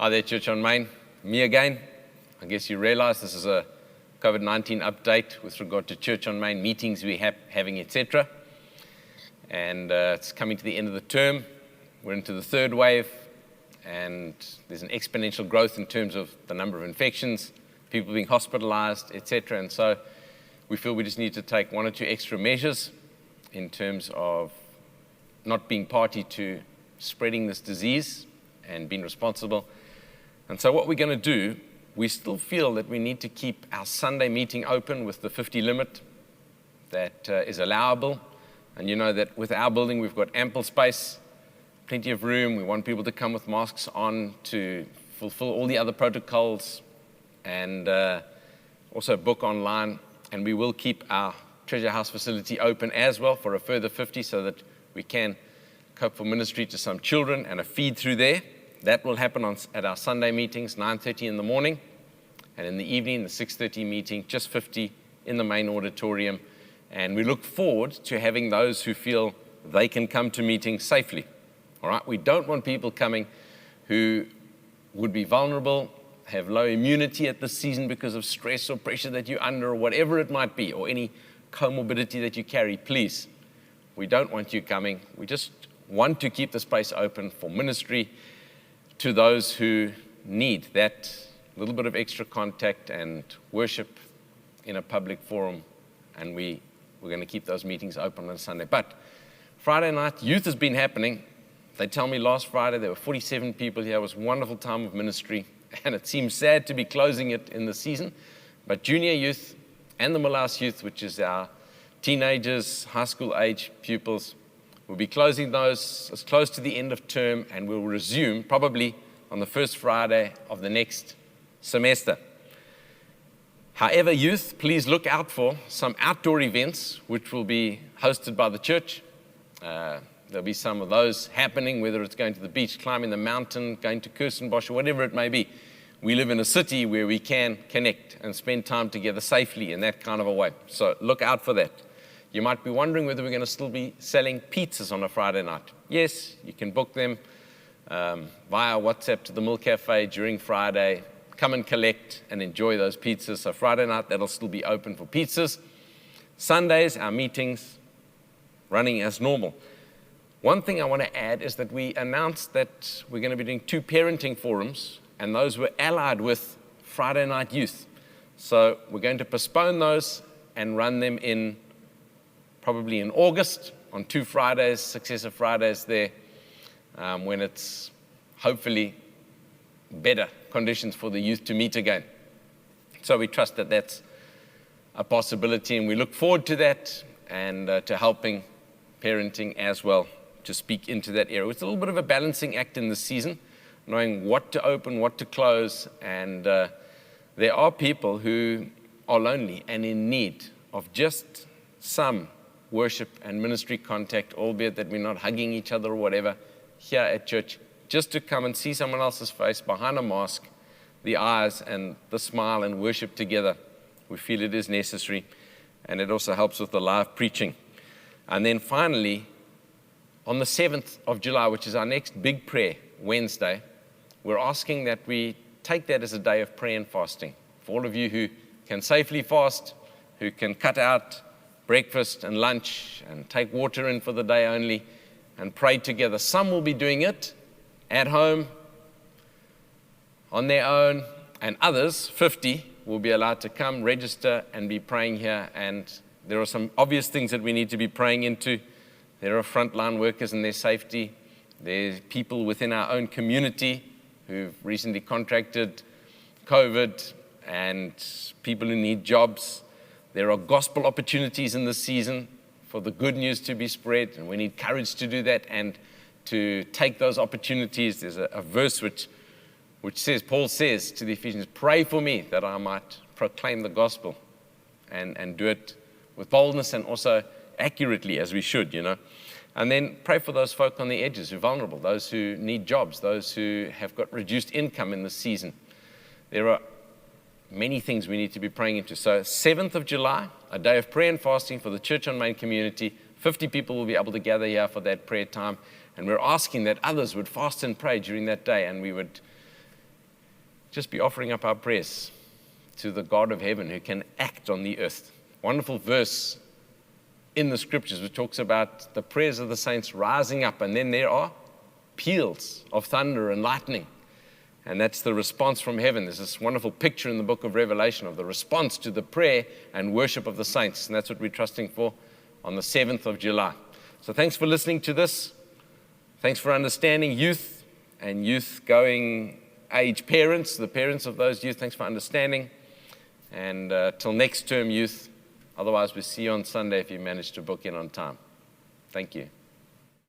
Hi there, Church on Main. Me again. I guess you realize this is a COVID-19 update with regard to Church on Main meetings we have having, etc. And it's coming to the end of the term. We're into the third wave, and there's an exponential growth in terms of the number of infections, people being hospitalized, etc. And so we feel we just need to take one or two extra measures in terms of not being party to spreading this disease and being responsible. And so what we're going to do, we still feel that we need to keep our Sunday meeting open with the 50 limit that is allowable. And you know that with our building, we've got ample space, plenty of room. We want people to come with masks on to fulfill all the other protocols and also book online. And we will keep our Treasure House facility open as well for a further 50 so that we can cope for ministry to some children and a feed through there. That will happen at our Sunday meetings, 9:30 in the morning, and in the evening, the 6:30 meeting, just 50 in the main auditorium. And we look forward to having those who feel they can come to meetings safely. All right, we don't want people coming who would be vulnerable, have low immunity at this season because of stress or pressure that you're under, or whatever it might be, or any comorbidity that you carry. Please, we don't want you coming. We just want to keep the space open for ministry to those who need that little bit of extra contact and worship in a public forum. And we're going to keep those meetings open on Sunday. But Friday night, youth has been happening. They tell me last Friday there were 47 people here. It was a wonderful time of ministry. And it seems sad to be closing it in the season. But junior youth and the Malaus youth, which is our teenagers, high school age pupils, we'll be closing those as close to the end of term, and we'll resume probably on the first Friday of the next semester. However, youth, please look out for some outdoor events which will be hosted by the church. There'll be some of those happening, whether it's going to the beach, climbing the mountain, going to Kirstenbosch, or whatever it may be. We live in a city where we can connect and spend time together safely in that kind of a way. So look out for that. You might be wondering whether we're going to still be selling pizzas on a Friday night. Yes, you can book them via WhatsApp to the Mill Cafe during Friday. Come and collect and enjoy those pizzas. So Friday night, that'll still be open for pizzas. Sundays, our meetings running as normal. One thing I want to add is that we announced that we're going to be doing 2 parenting forums, and those were allied with Friday night youth. So we're going to postpone those and run them probably in August on 2 Fridays, successive Fridays there, when it's hopefully better conditions for the youth to meet again. So we trust that that's a possibility, and we look forward to that and to helping parenting as well to speak into that area. It's a little bit of a balancing act in this season, knowing what to open, what to close, and there are people who are lonely and in need of just some worship and ministry contact, albeit that we're not hugging each other or whatever, here at church, just to come and see someone else's face behind a mask, the eyes and the smile, and worship together. We feel it is necessary, and it also helps with the live preaching. And then finally, on the 7th of July, which is our next big prayer Wednesday, we're asking that we take that as a day of prayer and fasting. For all of you who can safely fast, who can cut out breakfast and lunch and take water in for the day only and pray together. Some will be doing it at home on their own, and others, 50, will be allowed to come, register, and be praying here. And there are some obvious things that we need to be praying into. There are frontline workers and their safety. There's people within our own community who've recently contracted COVID, and people who need jobs. There are gospel opportunities in this season for the good news to be spread, and we need courage to do that and to take those opportunities. There's a verse which says, Paul says to the Ephesians, pray for me that I might proclaim the gospel and do it with boldness and also accurately as we should, you know. And then pray for those folk on the edges who are vulnerable, those who need jobs, those who have got reduced income in this season. There are many things we need to be praying into. So 7th of July, a day of prayer and fasting for the Church on Main community. 50 people will be able to gather here for that prayer time. And we're asking that others would fast and pray during that day, and we would just be offering up our prayers to the God of heaven who can act on the earth. Wonderful verse in the scriptures which talks about the prayers of the saints rising up, and then there are peals of thunder and lightning. And that's the response from heaven. There's this wonderful picture in the book of Revelation of the response to the prayer and worship of the saints. And that's what we're trusting for on the 7th of July. So thanks for listening to this. Thanks for understanding youth and youth-going age parents, the parents of those youth. Thanks for understanding. And till next term, youth. Otherwise, we'll see you on Sunday if you manage to book in on time. Thank you.